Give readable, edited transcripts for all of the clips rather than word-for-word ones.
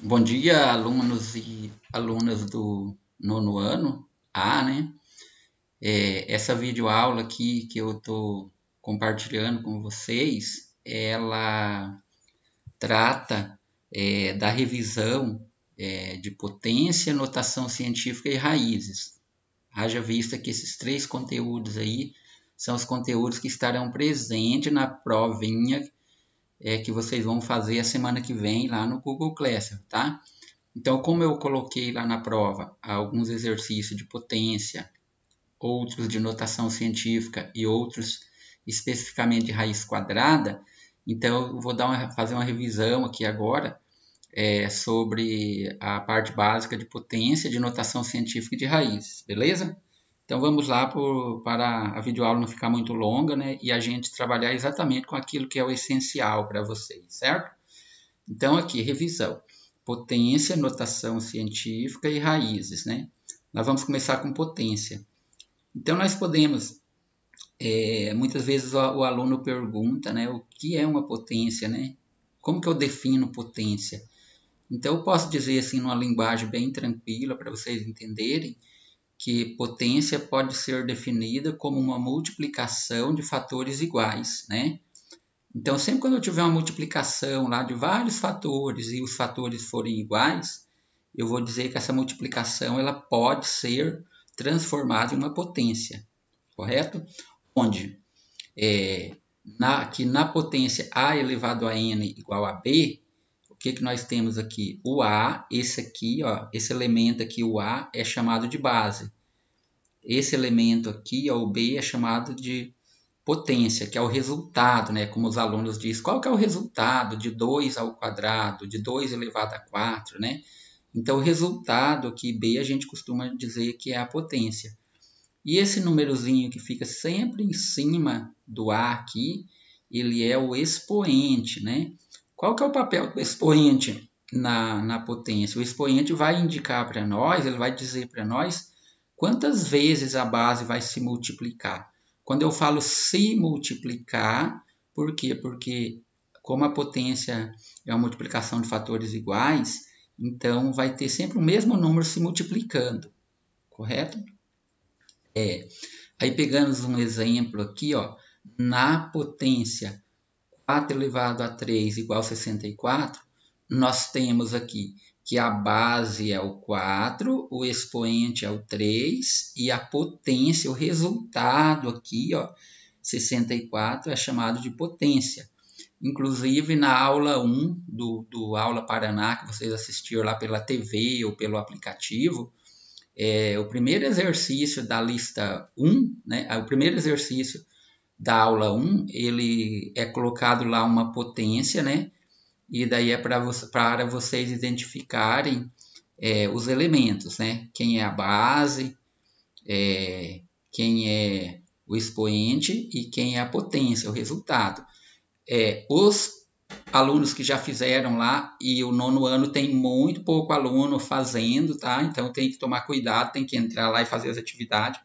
Bom dia, alunos e alunas do nono ano A, né? Essa videoaula aqui que eu estou compartilhando com vocês, ela trata da revisão de potência, notação científica e raízes. Haja vista que esses três conteúdos aí são os conteúdos que estarão presentes na provinha que vocês vão fazer a semana que vem lá no Google Classroom, tá? Então, como eu coloquei lá na prova alguns exercícios de potência, outros de notação científica e outros especificamente de raiz quadrada, então eu vou fazer uma revisão aqui agora sobre a parte básica de potência, de notação científica e de raízes, beleza? Então vamos lá para a videoaula não ficar muito longa, né? E a gente trabalhar exatamente com aquilo que é o essencial para vocês, certo? Então, aqui, revisão. Potência, notação científica e raízes, né? Nós vamos começar com potência. Então, nós podemos, muitas vezes o aluno pergunta, né, o que é uma potência, né? Como que eu defino potência? Então, eu posso dizer assim, numa linguagem bem tranquila, para vocês entenderem, que potência pode ser definida como uma multiplicação de fatores iguais, né? Então, sempre quando eu tiver uma multiplicação lá de vários fatores e os fatores forem iguais, eu vou dizer que essa multiplicação ela pode ser transformada em uma potência, correto? Onde que na potência a elevado a n igual a b, o que nós temos aqui? O a, esse aqui, ó, esse elemento aqui, o a, é chamado de base. Esse elemento aqui, ó, o b, é chamado de potência, que é o resultado, né? Como os alunos dizem, qual que é o resultado de 2 ao quadrado, de 2 elevado a 4, né? Então, o resultado aqui, B, a gente costuma dizer que é a potência. E esse númerozinho que fica sempre em cima do A aqui, ele é o expoente, né? Qual que é o papel do expoente na potência? O expoente vai indicar para nós, ele vai dizer para nós quantas vezes a base vai se multiplicar. Quando eu falo se multiplicar, por quê? Porque como a potência é uma multiplicação de fatores iguais, então vai ter sempre o mesmo número se multiplicando, correto? Aí pegamos um exemplo aqui, ó, na potência 4 elevado a 3 igual a 64, nós temos aqui que a base é o 4, o expoente é o 3 e a potência, o resultado aqui, ó, 64 é chamado de potência. Inclusive na aula 1 do Aula Paraná, que vocês assistiram lá pela TV ou pelo aplicativo, o primeiro exercício da lista 1, né, o primeiro exercício da aula 1, ele é colocado lá uma potência, né? E daí é para vocês identificarem os elementos, né? Quem é a base, quem é o expoente e quem é a potência, o resultado. Os alunos que já fizeram lá, e o nono ano tem muito pouco aluno fazendo, tá? Então tem que tomar cuidado, tem que entrar lá e fazer as atividades.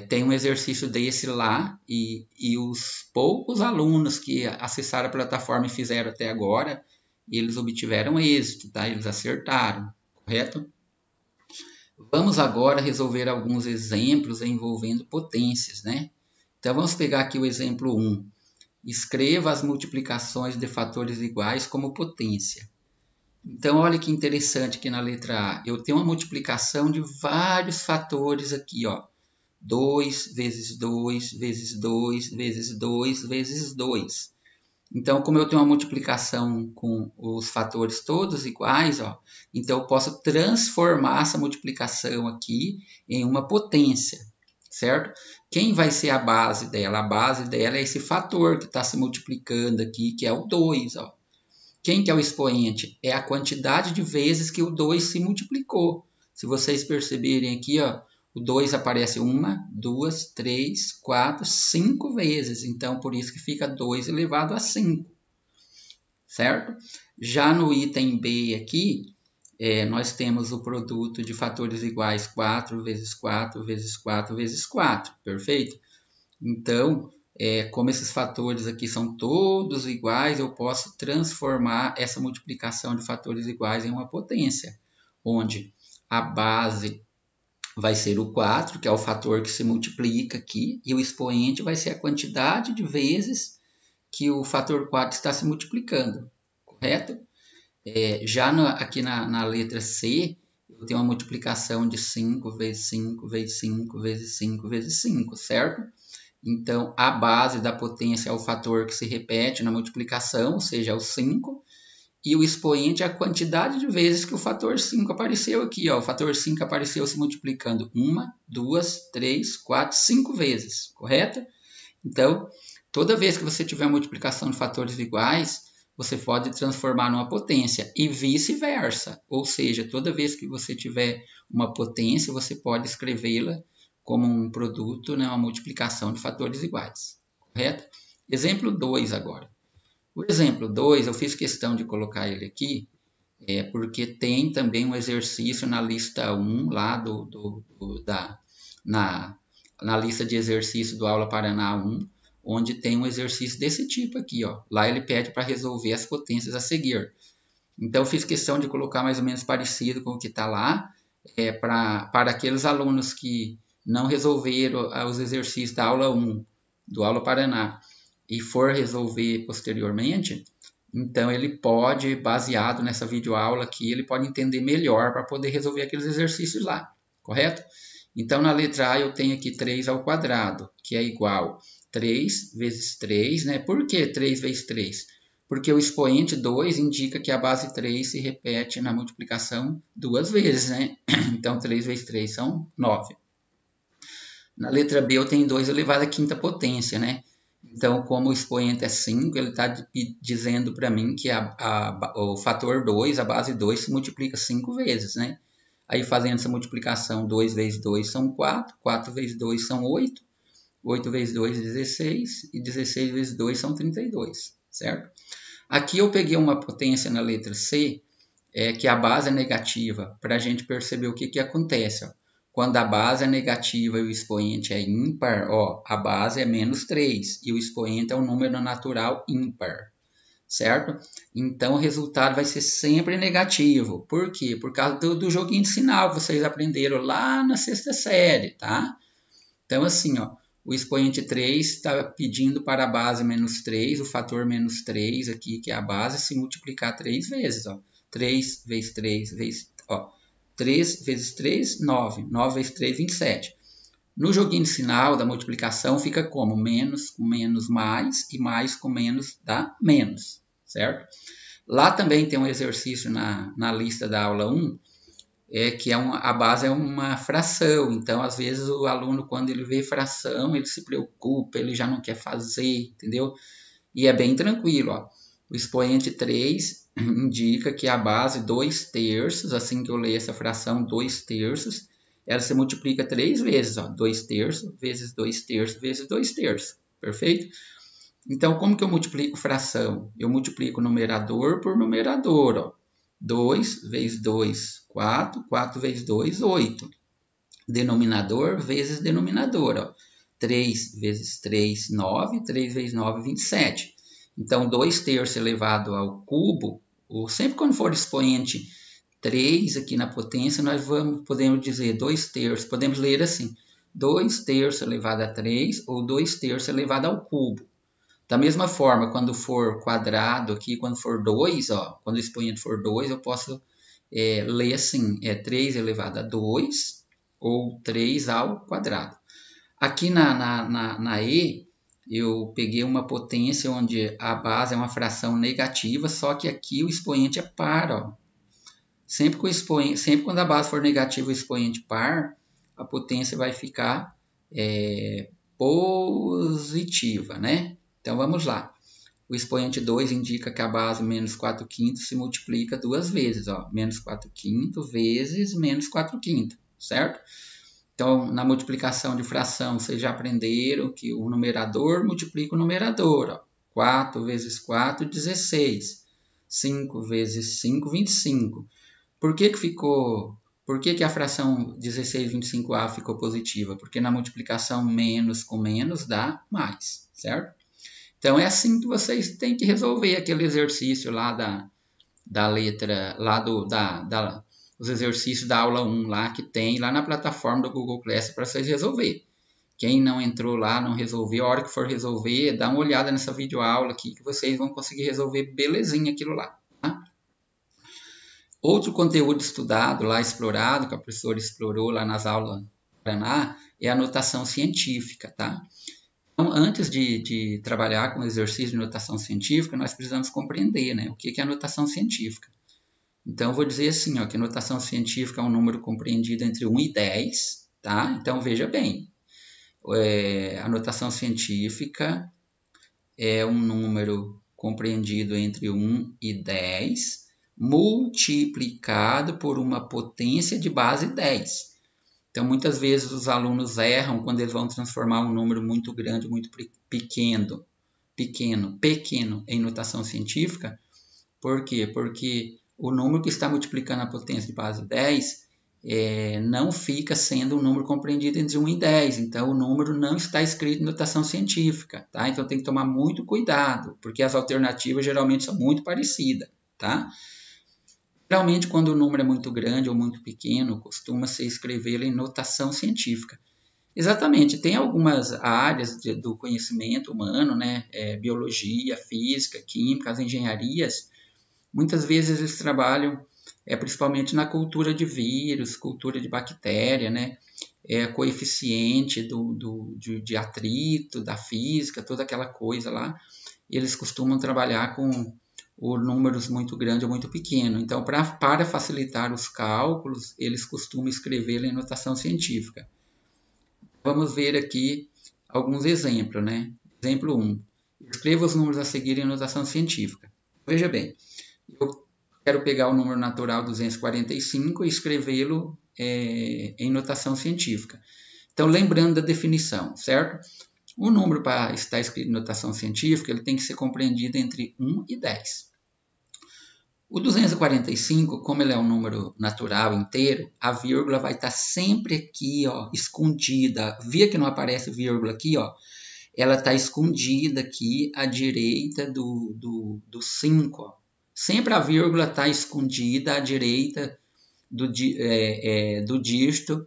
Tem um exercício desse lá e os poucos alunos que acessaram a plataforma e fizeram até agora, eles obtiveram êxito, tá? Eles acertaram, correto? Vamos agora resolver alguns exemplos envolvendo potências, né? Então vamos pegar aqui o exemplo 1. Escreva as multiplicações de fatores iguais como potência. Então, olha que interessante aqui na letra A. Eu tenho uma multiplicação de vários fatores aqui, ó. 2 vezes 2 vezes 2 vezes 2 vezes 2. Então, como eu tenho uma multiplicação com os fatores todos iguais, ó, então eu posso transformar essa multiplicação aqui em uma potência, certo? Quem vai ser a base dela? A base dela é esse fator que está se multiplicando aqui, que é o 2. Ó. Quem que é o expoente? É a quantidade de vezes que o 2 se multiplicou. Se vocês perceberem aqui, ó, o 2 aparece 1, 2, 3, 4, 5 vezes. Então, por isso que fica 2 elevado a 5. Certo? Já no item B aqui, nós temos o produto de fatores iguais 4 vezes 4 vezes 4 vezes 4. Perfeito? Então, como esses fatores aqui são todos iguais, eu posso transformar essa multiplicação de fatores iguais em uma potência, onde a base vai ser o 4, que é o fator que se multiplica aqui, e o expoente vai ser a quantidade de vezes que o fator 4 está se multiplicando, correto? Aqui na letra C, eu tenho uma multiplicação de 5 vezes 5 vezes 5 vezes 5 vezes 5, certo? Então, a base da potência é o fator que se repete na multiplicação, ou seja, é o 5, e o expoente é a quantidade de vezes que o fator 5 apareceu aqui. Ó. O fator 5 apareceu se multiplicando 1, 2, 3, 4, 5 vezes, correto? Então, toda vez que você tiver multiplicação de fatores iguais, você pode transformar numa potência e vice-versa. Ou seja, toda vez que você tiver uma potência, você pode escrevê-la como um produto, né, uma multiplicação de fatores iguais, correto? Exemplo 2 agora. O exemplo 2, eu fiz questão de colocar ele aqui, porque tem também um exercício na lista 1, lá na lista de exercício do Aula Paraná 1, onde tem um exercício desse tipo aqui. Ó. Lá ele pede para resolver as potências a seguir. Então, eu fiz questão de colocar mais ou menos parecido com o que está lá, para aqueles alunos que não resolveram os exercícios da aula 1 do Aula Paraná e for resolver posteriormente, então ele pode, baseado nessa videoaula aqui, ele pode entender melhor para poder resolver aqueles exercícios lá, correto? Então, na letra A eu tenho aqui 3 ao quadrado, que é igual 3 vezes 3, né? Por que 3 vezes 3? Porque o expoente 2 indica que a base 3 se repete na multiplicação 2 vezes, né? Então, 3 vezes 3 são 9. Na letra B eu tenho 2 elevado à quinta potência, né? Então, como o expoente é 5, ele está dizendo para mim que o fator 2, a base 2, se multiplica 5 vezes, né? Aí, fazendo essa multiplicação, 2 vezes 2 são 4, 4 vezes 2 são 8, 8 vezes 2 é 16, e 16 vezes 2 são 32, certo? Aqui eu peguei uma potência na letra C, que a base é negativa, para a gente perceber o que acontece, ó. Quando a base é negativa e o expoente é ímpar, ó, a base é menos 3 e o expoente é um número natural ímpar, certo? Então, o resultado vai ser sempre negativo. Por quê? Por causa do joguinho de sinal que vocês aprenderam lá na sexta série, tá? Então, assim, ó, o expoente 3 está pedindo para a base menos 3, o fator menos 3 aqui, que é a base, se multiplicar 3 vezes, ó. 3 vezes 3 vezes, ó. 3 vezes 3, 9. 9 vezes 3, 27. No joguinho de sinal da multiplicação fica como? Menos com menos mais e mais com menos dá menos, certo? Lá também tem um exercício na lista da aula 1, que a base é uma fração. Então, às vezes, o aluno, quando ele vê fração, ele se preocupa, ele já não quer fazer, entendeu? E é bem tranquilo, ó. O expoente 3 indica que a base 2 terços, assim que eu leio essa fração 2 terços, ela se multiplica 3 vezes, ó, 2 terços vezes 2 terços vezes 2 terços, perfeito? Então, como que eu multiplico fração? Eu multiplico numerador por numerador, ó. 2 vezes 2, 4, 4 vezes 2, 8. Denominador vezes denominador, ó. 3 vezes 3, 9, 3 vezes 9, 27. Então, 2 terços elevado ao cubo, ou sempre quando for expoente 3 aqui na potência, nós podemos dizer 2 terços, podemos ler assim, 2 terços elevado a 3 ou 2 terços elevado ao cubo. Da mesma forma, quando for quadrado aqui, quando for 2, ó, quando o expoente for 2, eu posso ler assim, 3 elevado a 2 ou 3 ao quadrado. Aqui na E, eu peguei uma potência onde a base é uma fração negativa, só que aqui o expoente é par, ó. Sempre quando a base for negativa e o expoente par, a potência vai ficar positiva, né? Então, vamos lá. O expoente 2 indica que a base menos 4 quintos se multiplica 2 vezes, ó. Menos 4 quintos vezes menos 4 quintos, certo? Então, na multiplicação de fração, vocês já aprenderam que o numerador multiplica o numerador, ó. 4 vezes 4, 16. 5 vezes 5, 25. Por que ficou Por que a fração 16/25A ficou positiva? Porque na multiplicação menos com menos dá mais, certo? Então é assim que vocês têm que resolver aquele exercício lá da letra, lá os exercícios da aula 1 lá que tem lá na plataforma do Google Class para vocês resolver. Quem não entrou lá, não resolveu, a hora que for resolver, dá uma olhada nessa videoaula aqui que vocês vão conseguir resolver belezinha aquilo lá. Tá? Outro conteúdo estudado lá, explorado, que a professora explorou lá nas aulas do Paraná, é a notação científica, tá? Então, antes de trabalhar com exercício de notação científica, nós precisamos compreender, né, o que é a notação científica. Então, eu vou dizer assim, ó, que a notação científica é um número compreendido entre 1 e 10, tá? Então, veja bem, a notação científica é um número compreendido entre 1 e 10, multiplicado por uma potência de base 10. Então, muitas vezes os alunos erram quando eles vão transformar um número muito grande, muito pequeno em notação científica. Por quê? Porque o número que está multiplicando a potência de base 10 não fica sendo um número compreendido entre 1 e 10. Então, o número não está escrito em notação científica. Tá? Então, tem que tomar muito cuidado, porque as alternativas geralmente são muito parecidas. Tá? Geralmente, quando o número é muito grande ou muito pequeno, costuma-se escrevê-lo em notação científica. Exatamente, tem algumas áreas do conhecimento humano, né? Biologia, física, química, as engenharias, muitas vezes eles trabalham principalmente na cultura de vírus, cultura de bactéria, né? Coeficiente de atrito, da física, toda aquela coisa lá. Eles costumam trabalhar com números muito grande ou muito pequeno. Então, para facilitar os cálculos, eles costumam escrevê-lo em notação científica. Vamos ver aqui alguns exemplos, né? Exemplo 1. Escreva os números a seguir em notação científica. Veja bem, eu quero pegar o número natural 245 e escrevê-lo em notação científica. Então, lembrando da definição, certo? O número para estar escrito em notação científica, ele tem que ser compreendido entre 1 e 10. O 245, como ele é um número natural inteiro, a vírgula vai estar sempre aqui, ó, escondida. Via que não aparece vírgula aqui, ó? Ela está escondida aqui à direita do 5. Ó. Sempre a vírgula está escondida à direita do dígito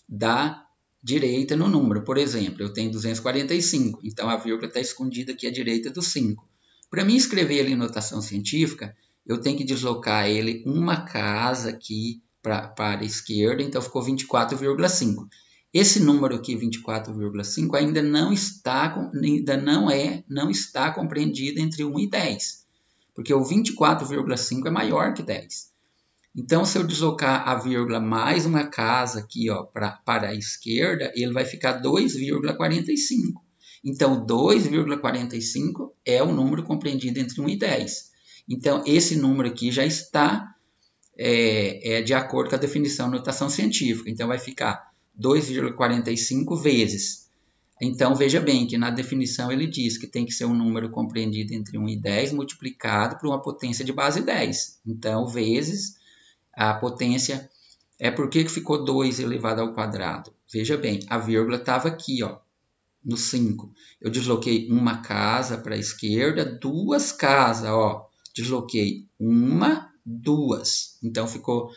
da direita no número. Por exemplo, eu tenho 245, então a vírgula está escondida aqui à direita do 5. Para mim escrever ele em notação científica, eu tenho que deslocar ele uma casa aqui para a esquerda, então ficou 24,5. Esse número aqui, 24,5, ainda não está compreendido entre 1 e 10, porque o 24,5 é maior que 10. Então, se eu deslocar a vírgula mais uma casa aqui, ó, para a esquerda, ele vai ficar 2,45. Então, 2,45 é o número compreendido entre 1 e 10. Então, esse número aqui já está de acordo com a definição de notação científica. Então, vai ficar 2,45 vezes. Então, veja bem que na definição ele diz que tem que ser um número compreendido entre 1 e 10 multiplicado por uma potência de base 10. Então, vezes a potência por que ficou 2 elevado ao quadrado? Veja bem, a vírgula estava aqui, ó, no 5. Eu desloquei uma casa para a esquerda, duas casas, ó. Desloquei uma, duas. Então, ficou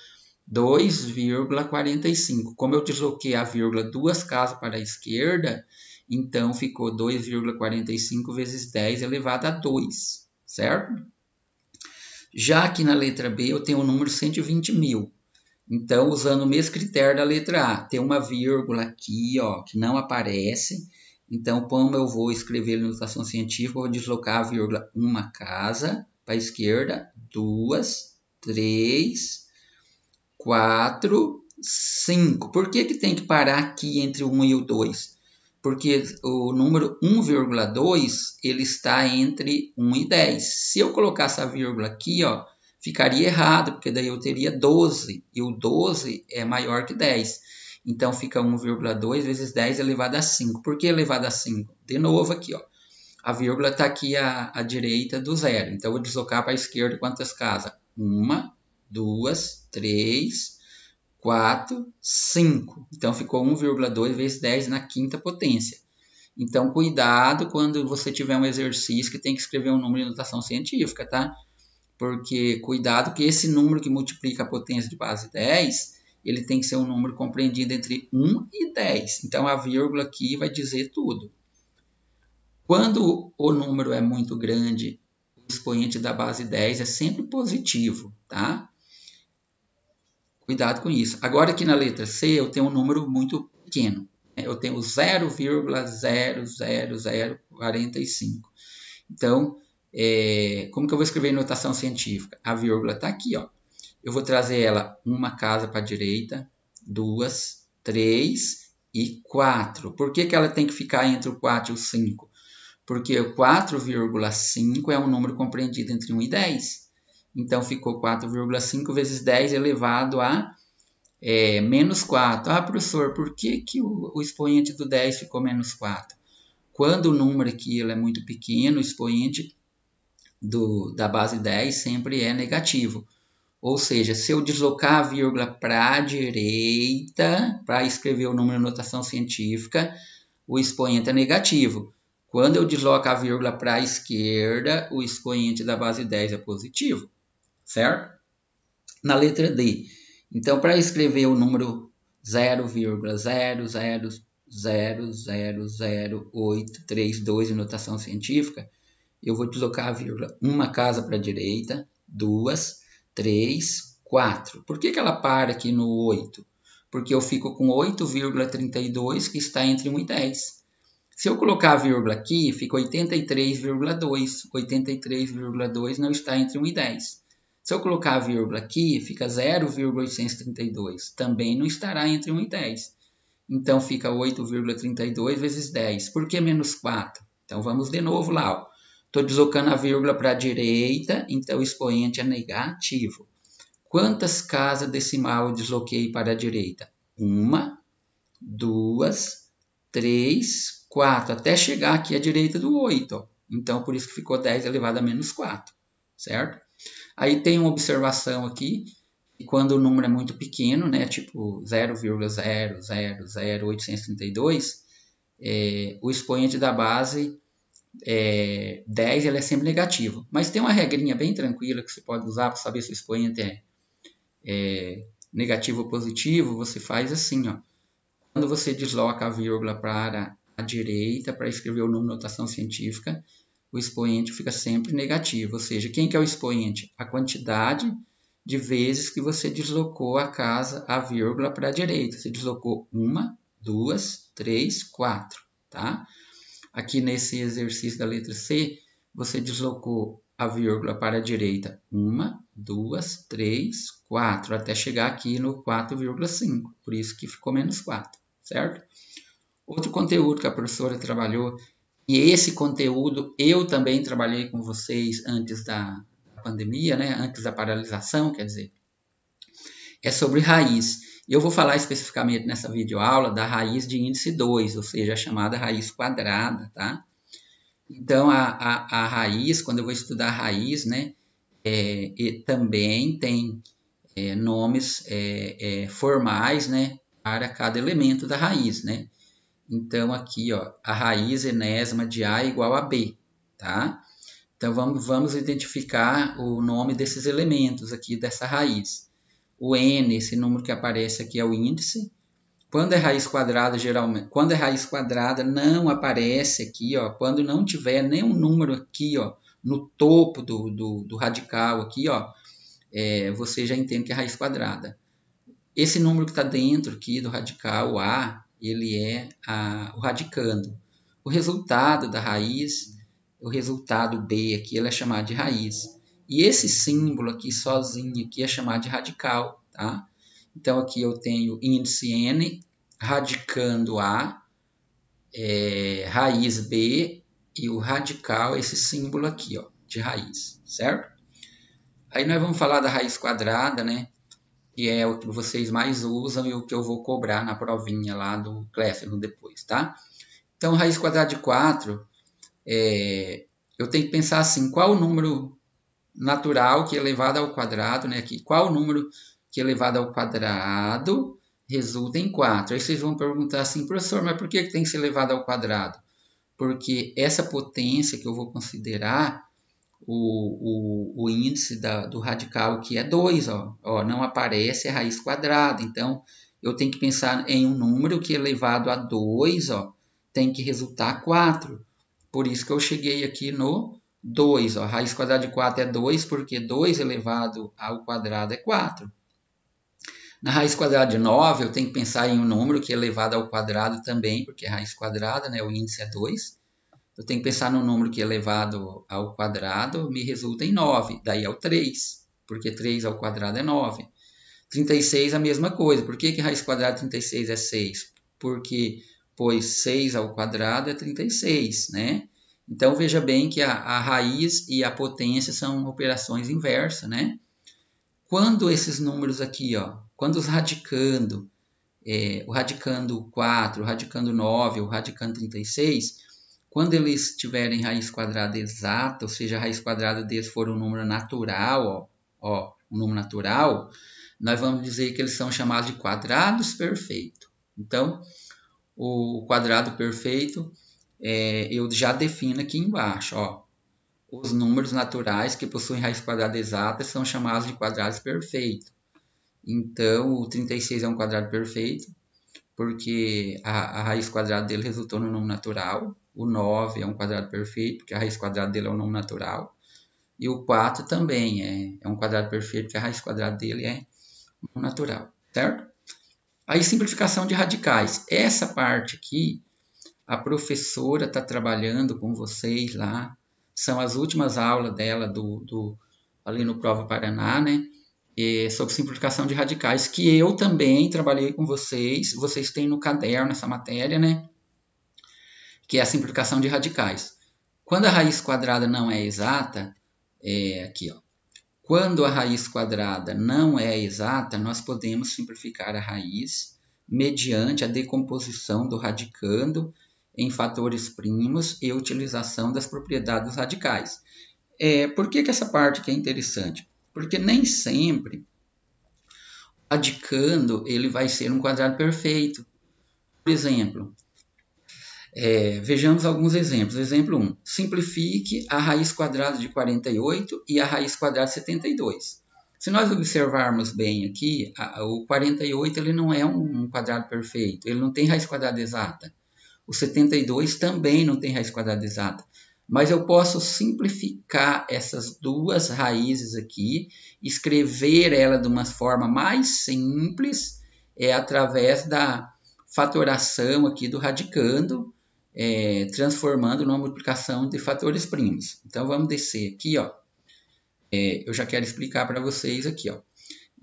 2,45. Como eu desloquei a vírgula duas casas para a esquerda, então ficou 2,45 vezes 10 elevado a 2, certo? Já aqui na letra B, eu tenho o número 120.000. Então, usando o mesmo critério da letra A, tem uma vírgula aqui, ó, que não aparece. Então, como eu vou escrever em notação científica, eu vou deslocar a vírgula uma casa para a esquerda, 2, 3, 4, 5. Por que tem que parar aqui entre o 1 e o 2? Porque o número 1,2 ele está entre 1 e 10. Se eu colocasse a vírgula aqui, ó, ficaria errado, porque daí eu teria 12, e o 12 é maior que 10. Então, fica 1,2 vezes 10 elevado a 5. Por que elevado a 5? De novo aqui, ó. A vírgula está aqui à direita do zero. Então, eu vou deslocar para a esquerda quantas casas? 1, 2, 3, 4, 5. Então, ficou 1,2 vezes 10 na quinta potência. Então, cuidado quando você tiver um exercício que tem que escrever um número de notação científica, tá? Porque, cuidado que esse número que multiplica a potência de base 10, ele tem que ser um número compreendido entre 1 e 10. Então, a vírgula aqui vai dizer tudo. Quando o número é muito grande, o expoente da base 10 é sempre positivo, tá? Cuidado com isso. Agora aqui na letra C eu tenho um número muito pequeno. Eu tenho 0,00045. Então, como que eu vou escrever em notação científica? A vírgula está aqui, ó. Eu vou trazer ela uma casa para a direita, 2, 3 e 4. Por que ela tem que ficar entre o 4 e o 5? Porque o 4,5 é um número compreendido entre 1 e 10. Então, ficou 4,5 vezes 10 elevado a menos 4. Ah, professor, por que o expoente do 10 ficou menos 4? Quando o número aqui ele é muito pequeno, o expoente da base 10 sempre é negativo. Ou seja, se eu deslocar a vírgula para a direita, para escrever o número em notação científica, o expoente é negativo. Quando eu desloco a vírgula para a esquerda, o expoente da base 10 é positivo, certo? Na letra D. Então, para escrever o número 0,000000832 em notação científica, eu vou deslocar a vírgula uma casa para a direita, 2, 3, 4. Por que ela para aqui no 8? Porque eu fico com 8,32 que está entre 1 e 10. Se eu colocar a vírgula aqui, fica 83,2. 83,2 não está entre 1 e 10. Se eu colocar a vírgula aqui, fica 0,832. Também não estará entre 1 e 10. Então, fica 8,32 vezes 10. Por que menos 4? Então, vamos de novo lá. Estou deslocando a vírgula para a direita, então o expoente é negativo. Quantas casas decimal eu desloquei para a direita? 1, 2, 3, 4. Até chegar aqui à direita do 8. Ó. Então, por isso que ficou 10 elevado a menos 4. Certo? Aí tem uma observação aqui, que quando o número é muito pequeno, né, tipo 0,000832, o expoente da base 10 ele é sempre negativo. Mas tem uma regrinha bem tranquila que você pode usar para saber se o expoente é negativo ou positivo. Você faz assim, ó. Quando você desloca a vírgula para a direita para escrever o número de notação científica, o expoente fica sempre negativo. Ou seja, quem que é o expoente? A quantidade de vezes que você deslocou a vírgula para a direita. Você deslocou 1, 2, 3, 4. Tá? Aqui nesse exercício da letra C, você deslocou a vírgula para a direita 1, 2, 3, 4, até chegar aqui no 4,5. Por isso que ficou menos 4, certo? Outro conteúdo que a professora trabalhou, e esse conteúdo eu também trabalhei com vocês antes da pandemia, né? Antes da paralisação, quer dizer, é sobre raiz. Eu vou falar especificamente nessa videoaula da raiz de índice 2, ou seja, a chamada raiz quadrada, tá? Então, a raiz, quando eu vou estudar a raiz, né, também tem nomes formais, né, para cada elemento da raiz, né? Então, aqui, ó, a raiz enésima de A igual a B, tá? Então, vamos identificar o nome desses elementos aqui dessa raiz. O n, esse número que aparece aqui é o índice. Quando é raiz quadrada, geralmente, quando é raiz quadrada, não aparece aqui, ó. Quando não tiver nenhum número aqui, ó, no topo do radical aqui, ó, você já entende que é raiz quadrada. Esse número que está dentro aqui do radical, o A, ele é o radicando. O resultado da raiz, o resultado B aqui, ele é chamado de raiz. E esse símbolo aqui, sozinho, aqui, é chamado de radical, tá? Então, aqui eu tenho índice N, radicando A, raiz B, e o radical, esse símbolo aqui, ó, de raiz, certo? Aí nós vamos falar da raiz quadrada, né? Que é o que vocês mais usam e o que eu vou cobrar na provinha lá do Classroom depois, tá? Então, raiz quadrada de 4, eu tenho que pensar assim, qual o número natural que elevado ao quadrado, né? Aqui, qual número que elevado ao quadrado resulta em 4? Aí vocês vão perguntar assim, professor, mas por que tem que ser elevado ao quadrado? Porque essa potência que eu vou considerar o índice do radical, que é 2, ó, não aparece a raiz quadrada. Então, eu tenho que pensar em um número que elevado a 2, ó, tem que resultar 4. Por isso que eu cheguei aqui no 2. Ó. A raiz quadrada de 4 é 2, porque 2 elevado ao quadrado é 4. Na raiz quadrada de 9, eu tenho que pensar em um número que é elevado ao quadrado também, porque é raiz quadrada, né? O índice é 2. Eu tenho que pensar num número que é elevado ao quadrado, me resulta em 9. Daí é o 3, porque 3 ao quadrado é 9. 36 a mesma coisa. Por que raiz quadrada de 36 é 6? Porque, pois, 6 ao quadrado é 36, né? Então, veja bem que a raiz e a potência são operações inversas, né? Quando esses números aqui, ó, quando os radicando, o radicando 4, o radicando 9, o radicando 36, quando eles tiverem raiz quadrada exata, ou seja, a raiz quadrada deles for um número natural, um número natural, nós vamos dizer que eles são chamados de quadrados perfeitos. Então, o quadrado perfeito, eu já defino aqui embaixo, ó. Os números naturais que possuem raiz quadrada exata são chamados de quadrados perfeitos. Então, o 36 é um quadrado perfeito, porque a raiz quadrada dele resultou no número natural. O 9 é um quadrado perfeito, porque a raiz quadrada dele é um número natural. E o 4 também é um quadrado perfeito, porque a raiz quadrada dele é um natural, certo? Aí, simplificação de radicais. Essa parte aqui, a professora está trabalhando com vocês lá. São as últimas aulas dela ali no Prova Paraná, né? Sobre simplificação de radicais, que eu também trabalhei com vocês. Vocês têm no caderno essa matéria, né? Que é a simplificação de radicais. Quando a raiz quadrada não é exata, aqui, ó. Quando a raiz quadrada não é exata, nós podemos simplificar a raiz mediante a decomposição do radicando em fatores primos e utilização das propriedades dos radicais. Por que essa parte aqui é interessante? Porque nem sempre o radicando ele vai ser um quadrado perfeito. Por exemplo, vejamos alguns exemplos. Exemplo 1. Simplifique a raiz quadrada de 48 e a raiz quadrada de 72. Se nós observarmos bem aqui, o 48 ele não é um quadrado perfeito, ele não tem raiz quadrada exata. O 72 também não tem raiz quadrada exata. Mas eu posso simplificar essas duas raízes aqui, escrever ela de uma forma mais simples, através da fatoração aqui do radicando, transformando numa multiplicação de fatores primos. Então, vamos descer aqui, ó. Eu já quero explicar para vocês aqui, ó.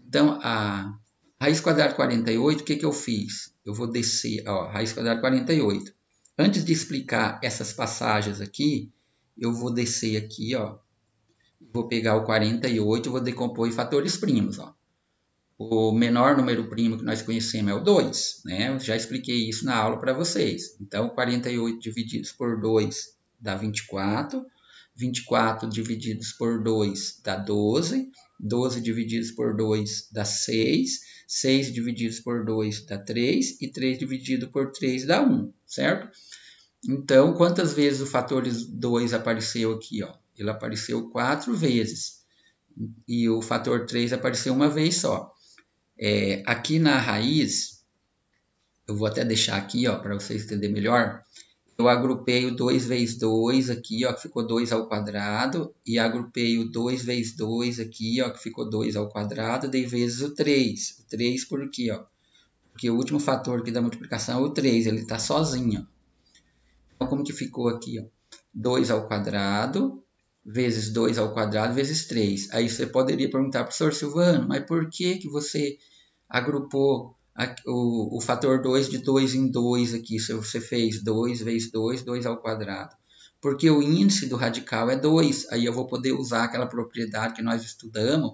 Então, a raiz quadrada de 48, o que eu fiz? Eu vou descer, ó, raiz quadrada de 48. Antes de explicar essas passagens aqui, eu vou descer aqui, ó. Vou pegar o 48 e vou decompor em fatores primos, ó. O menor número primo que nós conhecemos é o 2, né? Eu já expliquei isso na aula para vocês. Então, 48 divididos por 2 dá 24. 24 divididos por 2 dá 12. 12 divididos por 2 dá 6. 6 divididos por 2 dá 3. E 3 dividido por 3 dá 1, certo? Então, quantas vezes o fator 2 apareceu aqui, ó? Ele apareceu 4 vezes. E o fator 3 apareceu uma vez só. Aqui na raiz, eu vou até deixar aqui, ó, para vocês entenderem melhor. Eu agrupei o 2 vezes 2 aqui, ó, que ficou 2 ao quadrado. E agrupei o 2 vezes 2 aqui, ó, que ficou 2 ao quadrado. Dei vezes o 3. O 3 por quê, ó? Porque o último fator aqui da multiplicação é o 3. Ele está sozinho, ó. Então, como que ficou aqui, ó? 2 ao quadrado vezes 2 ao quadrado vezes 3. Aí você poderia perguntar, professor Silvano, mas por que você agrupou o fator 2 de 2 em 2 aqui? Se você fez 2 vezes 2, 2 ao quadrado. Porque o índice do radical é 2. Aí eu vou poder usar aquela propriedade que nós estudamos,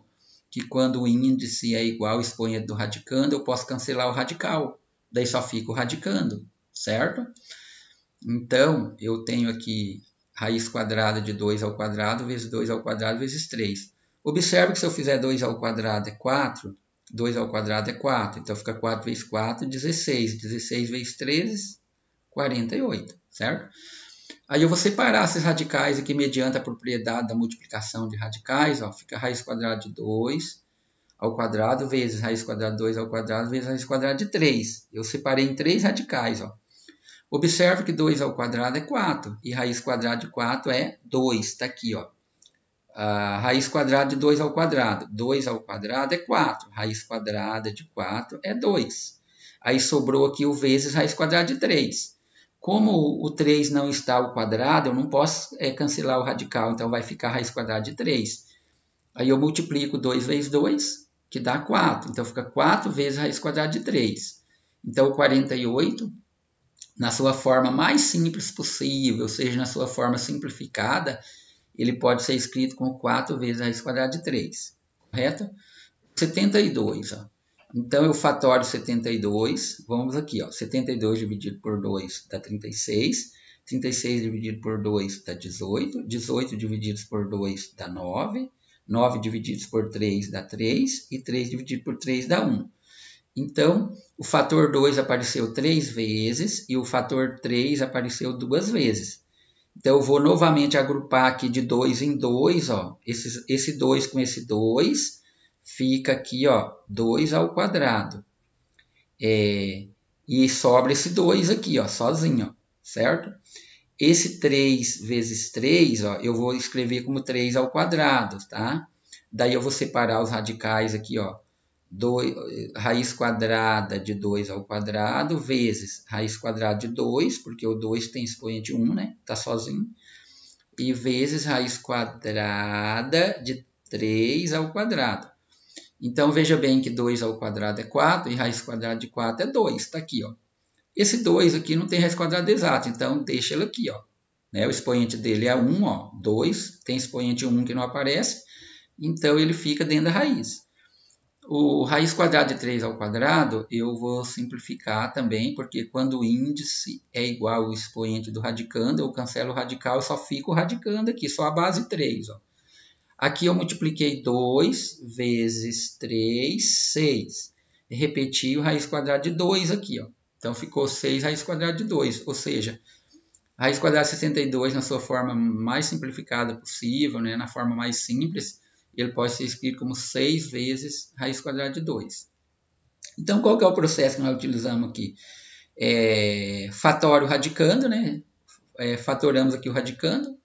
que quando o índice é igual ao expoente do radicando, eu posso cancelar o radical. Daí só fica o radicando, certo? Então, eu tenho aqui raiz quadrada de 2 ao quadrado vezes 2 ao quadrado vezes 3. Observe que se eu fizer 2 ao quadrado é 4, 2 ao quadrado é 4, então fica 4 vezes 4, 16. 16 vezes 13, 48, certo? Aí eu vou separar esses radicais aqui mediante a propriedade da multiplicação de radicais, ó, fica raiz quadrada de 2 ao quadrado vezes raiz quadrada de 2 ao quadrado vezes raiz quadrada de 3. Eu separei em 3 radicais, ó. Observe que 2 ao quadrado é 4 e raiz quadrada de 4 é 2, está aqui, ó. A raiz quadrada de 2 ao quadrado. 2 ao quadrado é 4. Raiz quadrada de 4 é 2. Aí sobrou aqui o vezes raiz quadrada de 3. Como o 3 não está ao quadrado, eu não posso cancelar o radical, então vai ficar raiz quadrada de 3. Aí eu multiplico 2 vezes 2, que dá 4. Então fica 4 vezes raiz quadrada de 3. Então o 48, na sua forma mais simples possível, ou seja, na sua forma simplificada, ele pode ser escrito com 4 vezes a raiz quadrada de 3, correto? 72, ó. Então eu fatório 72, vamos aqui, ó, 72 dividido por 2 dá 36, 36 dividido por 2 dá 18, 18 divididos por 2 dá 9, 9 divididos por 3 dá 3, e 3 dividido por 3 dá 1. Então, o fator 2 apareceu 3 vezes e o fator 3 apareceu 2 vezes. Então, eu vou novamente agrupar aqui de 2 em 2, ó. Esse 2 com esse 2, fica aqui, ó, 2 ao quadrado. E sobra esse 2 aqui, ó, sozinho, ó, certo? Esse 3 vezes 3, ó, eu vou escrever como 3 ao quadrado, tá? Daí eu vou separar os radicais aqui, ó. Raiz quadrada de 2 ao quadrado vezes raiz quadrada de 2, porque o 2 tem expoente 1, né? Tá sozinho. E vezes raiz quadrada de 3 ao quadrado. Então, veja bem que 2 ao quadrado é 4 e raiz quadrada de 4 é 2. Tá aqui, ó. Esse 2 aqui não tem raiz quadrada exata, então deixa ele aqui, ó. Né? O expoente dele é 1, ó. 2 tem expoente 1 que não aparece, então ele fica dentro da raiz. O raiz quadrada de 3 ao quadrado, eu vou simplificar também, porque quando o índice é igual ao expoente do radicando, eu cancelo o radical e só fica o radicando aqui, só a base 3. Ó. Aqui eu multipliquei 2 vezes 3, 6. Repeti o raiz quadrada de 2 aqui. Ó. Então ficou 6 raiz quadrada de 2, ou seja, a raiz quadrada de 62 na sua forma mais simplificada possível, né, na forma mais simples, ele pode ser escrito como 6 vezes raiz quadrada de 2. Então, qual que é o processo que nós utilizamos aqui? Fatório radicando, né? Fatoramos aqui o radicando.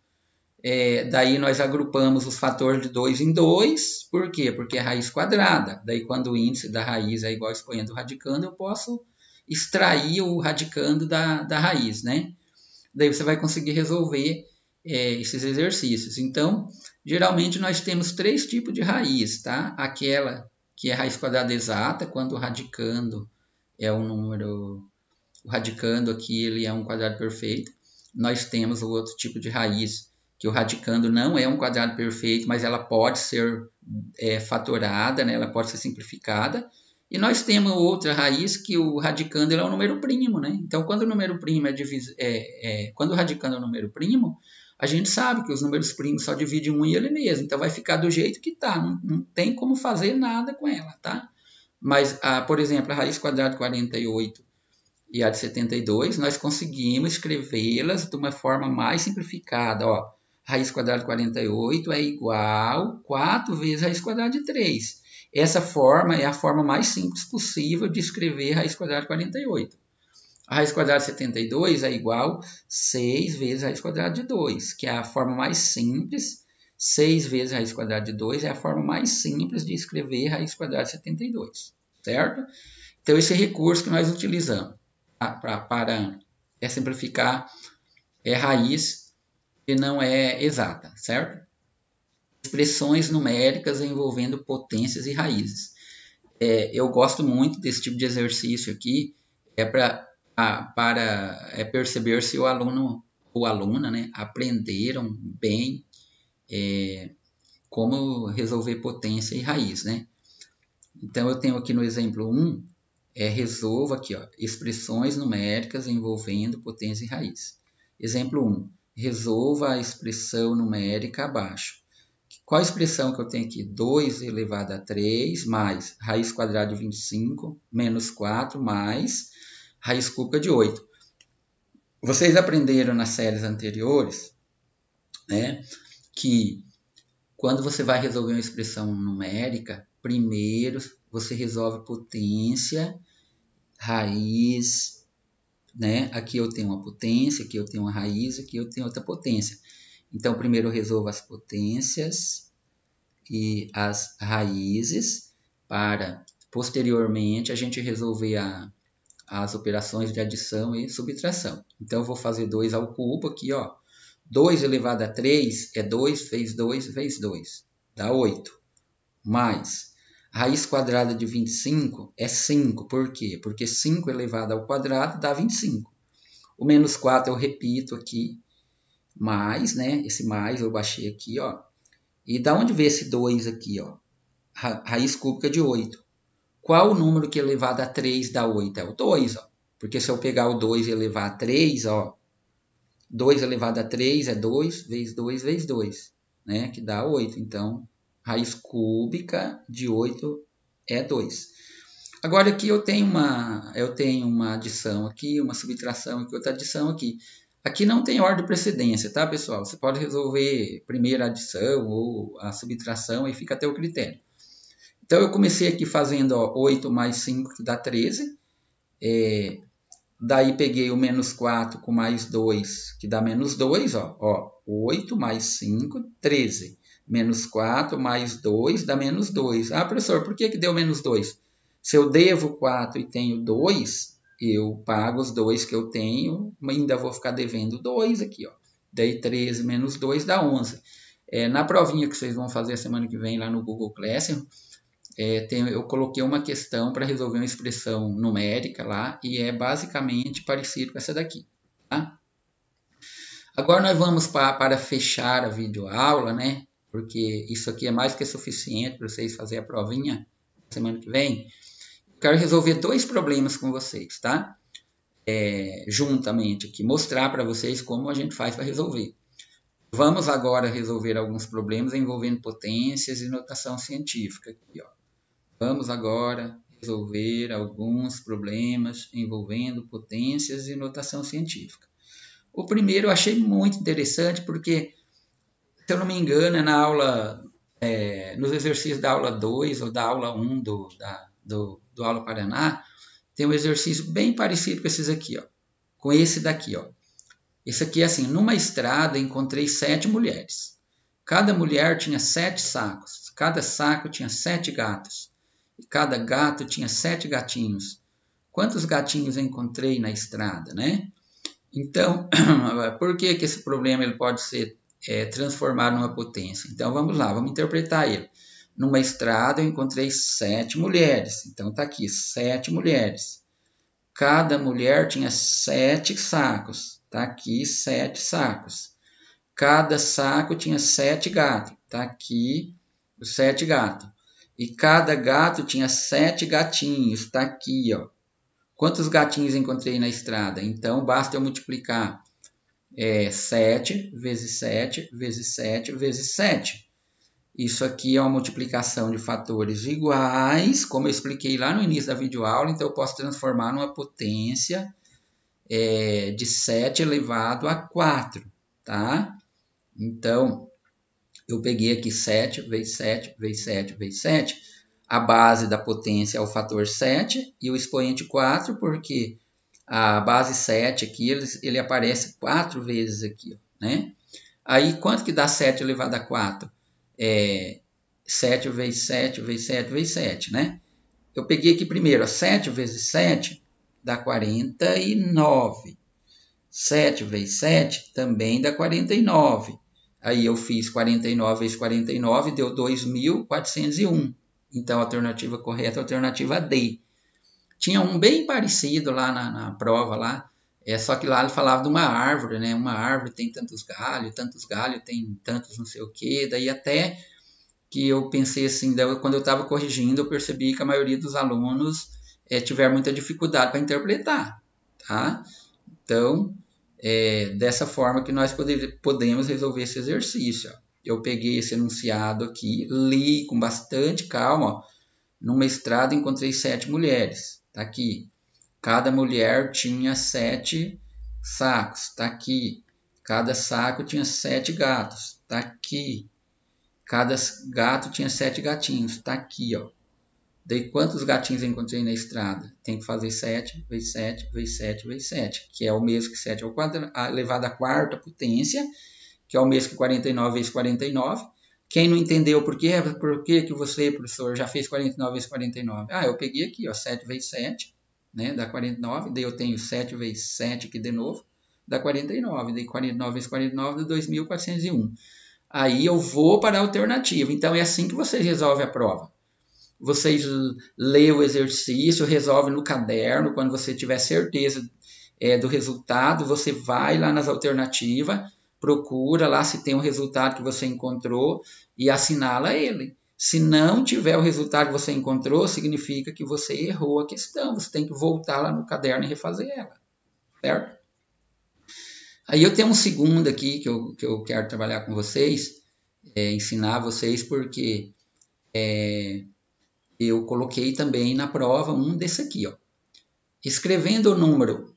Daí nós agrupamos os fatores de 2 em 2. Por quê? Porque é raiz quadrada. Daí, quando o índice da raiz é igual ao expoente do radicando, eu posso extrair o radicando da raiz, né? Daí você vai conseguir resolver esses exercícios. Então, geralmente nós temos 3 tipos de raiz, tá? Aquela que é raiz quadrada exata, quando o radicando é um número, o radicando aqui ele é um quadrado perfeito. Nós temos o outro tipo de raiz, que o radicando não é um quadrado perfeito, mas ela pode ser fatorada, né? Ela pode ser simplificada. E nós temos outra raiz que o radicando é um número primo, né? Então, quando o número primo quando o radicando é um número primo, a gente sabe que os números primos só dividem um em ele mesmo. Então, vai ficar do jeito que está. Não tem como fazer nada com ela, tá? Mas, por exemplo, a raiz quadrada de 48 e a de 72, nós conseguimos escrevê-las de uma forma mais simplificada. Ó, raiz quadrada de 48 é igual a 4 vezes a raiz quadrada de 3. Essa forma é a forma mais simples possível de escrever raiz quadrada de 48. A raiz quadrada de 72 é igual a 6 vezes a raiz quadrada de 2, que é a forma mais simples. 6 vezes a raiz quadrada de 2 é a forma mais simples de escrever raiz quadrada de 72, certo? Então, esse recurso que nós utilizamos para simplificar raiz que não é exata, certo? Expressões numéricas envolvendo potências e raízes. Eu gosto muito desse tipo de exercício aqui, para perceber se o aluno ou aluna, né, aprenderam bem como resolver potência e raiz, né? Então, eu tenho aqui no exemplo 1, resolva aqui, ó, expressões numéricas envolvendo potência e raiz. Exemplo 1, resolva a expressão numérica abaixo. Qual a expressão que eu tenho aqui? 2 elevado a 3 mais raiz quadrada de 25 menos 4 mais raiz cúbica de 8. Vocês aprenderam nas séries anteriores, né, que quando você vai resolver uma expressão numérica, primeiro você resolve potência, raiz, né? Aqui eu tenho uma potência, aqui eu tenho uma raiz, aqui eu tenho outra potência. Então, primeiro eu resolvo as potências e as raízes para, posteriormente, a gente resolver as operações de adição e subtração. Então, eu vou fazer 2 ao cubo aqui, ó. 2 elevado a 3 é 2 vezes 2 vezes 2, dá 8. Mais raiz quadrada de 25 é 5. Por quê? Porque 5 elevado ao quadrado dá 25. O menos 4 eu repito aqui, mais, né? Esse mais eu baixei aqui, ó. E da onde vem esse 2 aqui, ó? Raiz cúbica de 8. Qual o número que elevado a 3 dá 8? É o 2, ó. Porque se eu pegar o 2 e elevar a 3, ó, 2 elevado a 3 é 2 vezes 2 vezes 2, né? Que dá 8. Então, raiz cúbica de 8 é 2. Agora aqui eu tenho uma adição aqui, uma subtração aqui, outra adição aqui. Aqui não tem ordem de precedência, tá, pessoal? Você pode resolver primeiro a adição ou a subtração e fica a teu critério. Então, eu comecei aqui fazendo, ó, 8 mais 5, que dá 13. Daí peguei o menos 4 com mais 2, que dá menos 2, ó. 8 mais 5, 13. Menos 4 mais 2 dá menos 2. Ah, professor, por que deu menos 2? Se eu devo 4 e tenho 2, eu pago os 2 que eu tenho, mas ainda vou ficar devendo 2 aqui, ó. Daí 13 menos 2 dá 11. Na provinha que vocês vão fazer a semana que vem lá no Google Classroom, eu coloquei uma questão para resolver uma expressão numérica lá e é basicamente parecido com essa daqui. Tá? Agora nós vamos para fechar a videoaula, né? Porque isso aqui é mais que suficiente para vocês fazerem a provinha semana que vem. Quero resolver 2 problemas com vocês, tá? Juntamente aqui, mostrar para vocês como a gente faz para resolver. Vamos agora resolver alguns problemas envolvendo potências e notação científica. Aqui, ó. Vamos agora resolver alguns problemas envolvendo potências e notação científica. O primeiro eu achei muito interessante porque, se eu não me engano, é na aula, nos exercícios da aula 2 ou da aula 1 do Aula Paraná, tem um exercício bem parecido com esses aqui, ó, com esse daqui, ó. Esse aqui é assim, numa estrada encontrei 7 mulheres. Cada mulher tinha 7 sacos, cada saco tinha 7 gatos. E cada gato tinha 7 gatinhos. Quantos gatinhos eu encontrei na estrada, né? Então, por que esse problema ele pode ser transformado numa potência? Então, vamos lá, vamos interpretar ele. Numa estrada eu encontrei 7 mulheres. Então, está aqui, 7 mulheres. Cada mulher tinha 7 sacos. Está aqui, 7 sacos. Cada saco tinha 7 gatos. Está aqui, os 7 gatos. E cada gato tinha 7 gatinhos. Está aqui, ó. Quantos gatinhos encontrei na estrada? Então, basta eu multiplicar 7 vezes 7 vezes 7 vezes 7. Isso aqui é uma multiplicação de fatores iguais, como eu expliquei lá no início da videoaula. Então, eu posso transformar numa potência de 7 elevado a 4. Tá? Então, eu peguei aqui 7 vezes 7 vezes 7 vezes 7. A base da potência é o fator 7 e o expoente 4, porque a base 7 aqui, ele aparece 4 vezes aqui, né? Aí, quanto que dá 7 elevado a 4? 7 vezes 7 vezes 7 vezes 7, né? Eu peguei aqui primeiro, 7 vezes 7 dá 49. 7 vezes 7 também dá 49. Aí eu fiz 49 vezes 49, deu 2.401. Então, a alternativa correta é a alternativa D. Tinha um bem parecido lá na prova, lá, só que lá ele falava de uma árvore, né? Uma árvore tem tantos galhos tem tantos não sei o quê. Daí até que eu pensei assim, quando eu estava corrigindo, eu percebi que a maioria dos alunos tiver muita dificuldade para interpretar, tá? Então, dessa forma que nós podemos resolver esse exercício. Ó. Eu peguei esse enunciado aqui, li com bastante calma. Ó. Numa estrada encontrei 7 mulheres. Está aqui. Cada mulher tinha 7 sacos. Está aqui. Cada saco tinha 7 gatos. Está aqui. Cada gato tinha 7 gatinhos. Está aqui, ó. Daí, quantos gatinhos eu encontrei na estrada? Tem que fazer 7 vezes 7 vezes 7 vezes 7, que é o mesmo que 7 elevado à quarta potência, que é o mesmo que 49 vezes 49. Quem não entendeu por que você, professor, já fez 49 vezes 49? Eu peguei aqui, ó, 7 vezes 7, né, dá 49. Daí eu tenho 7 vezes 7 aqui de novo, dá 49. Daí 49 vezes 49 dá 2.401. Aí eu vou para a alternativa. Então, é assim que você resolve a prova. Vocês lêem o exercício, resolve no caderno. Quando você tiver certeza do resultado, você vai lá nas alternativas, procura lá se tem o resultado que você encontrou e assinala ele. Se não tiver o resultado que você encontrou, significa que você errou a questão. Você tem que voltar lá no caderno e refazer ela, certo? Aí eu tenho um segundo aqui que eu quero trabalhar com vocês, ensinar vocês, porque eu coloquei também na prova um desse aqui, ó. Escrevendo o número.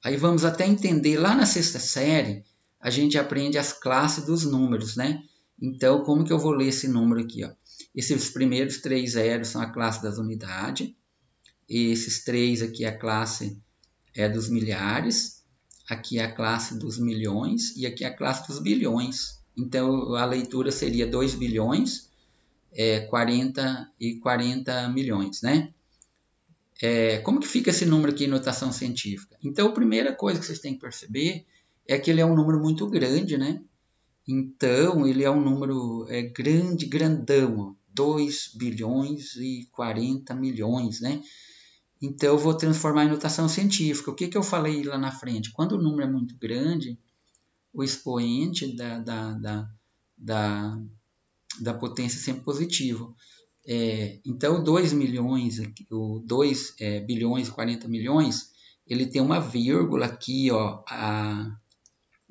Aí vamos até entender, lá na 6ª série, a gente aprende as classes dos números, né? Então, como que eu vou ler esse número aqui, ó? Esses primeiros 3 zeros são a classe das unidades. Esses 3 aqui é a classe dos milhares. Aqui é a classe dos milhões e aqui é a classe dos bilhões. Então, a leitura seria 2 bilhões, 40 e 40 milhões, né? Como que fica esse número aqui em notação científica? Então, a primeira coisa que vocês têm que perceber é que ele é um número muito grande, né? Então, ele é um número grande, grandão, ó, 2 bilhões e 40 milhões, né? Então, eu vou transformar em notação científica. O que eu falei lá na frente? Quando o número é muito grande, o expoente da potência é sempre positivo. Então, 2 milhões, o 2 bilhões e 40 milhões, ele tem uma vírgula aqui, ó,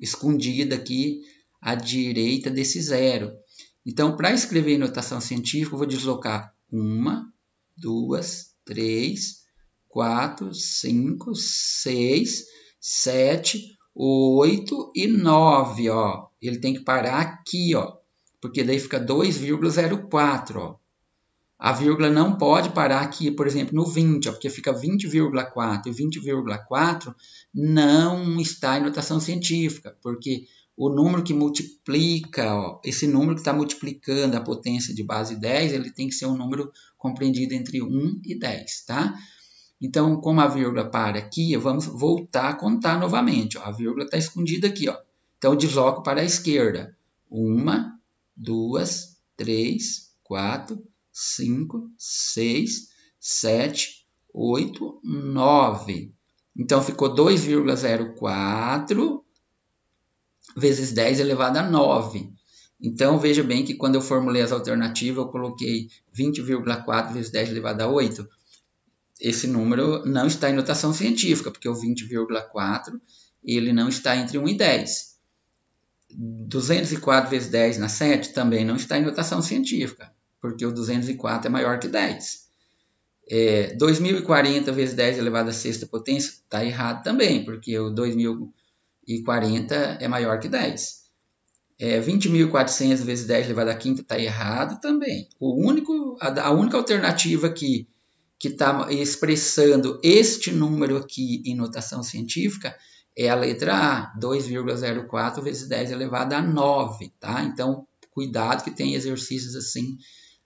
escondida aqui à direita desse zero. Então, para escrever em notação científica, eu vou deslocar 1, 2, 3, 4, 5, 6, 7, 8 e 9. Ó. Ele tem que parar aqui, ó, porque daí fica 2,04. Ó. A vírgula não pode parar aqui, por exemplo, no 20, ó, porque fica 20,4. E 20,4 não está em notação científica, porque o número que multiplica, ó, esse número que está multiplicando a potência de base 10, ele tem que ser um número compreendido entre 1 e 10, tá? Então, como a vírgula para aqui, vamos voltar a contar novamente. Ó. A vírgula está escondida aqui. Ó. Então, eu desloco para a esquerda. 1, 2, 3, 4, 5, 6, 7, 8, 9. Então, ficou 2,04 vezes 10 elevado a 9. Então, veja bem que quando eu formulei as alternativas, eu coloquei 20,4 vezes 10 elevado a 8. Esse número não está em notação científica, porque o 20,4 ele não está entre 1 e 10. 204 vezes 10 na 7 também não está em notação científica, porque o 204 é maior que 10. 2040 vezes 10 elevado à sexta potência está errado também, porque o 2040 é maior que 10. 20.400 vezes 10 elevado à quinta está errado também. A única alternativa aqui que está expressando este número aqui em notação científica é a letra A, 2,04 vezes 10 elevado a 9, tá? Então, cuidado que tem exercícios assim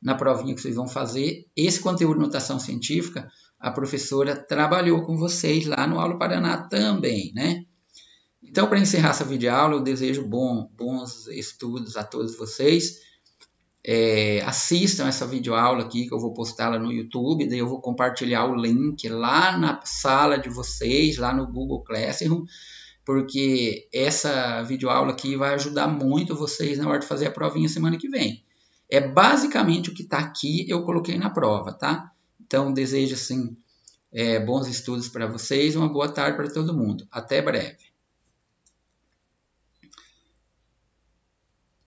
na provinha que vocês vão fazer. Esse conteúdo de notação científica, a professora trabalhou com vocês lá no Aula Paraná também, né? Então, para encerrar essa videoaula, eu desejo bons estudos a todos vocês. Assistam essa videoaula aqui que eu vou postar lá no YouTube, daí eu vou compartilhar o link lá na sala de vocês, lá no Google Classroom, porque essa videoaula aqui vai ajudar muito vocês na hora de fazer a provinha semana que vem. Basicamente o que está aqui eu coloquei na prova, tá? Então desejo assim bons estudos para vocês, uma boa tarde para todo mundo. Até breve.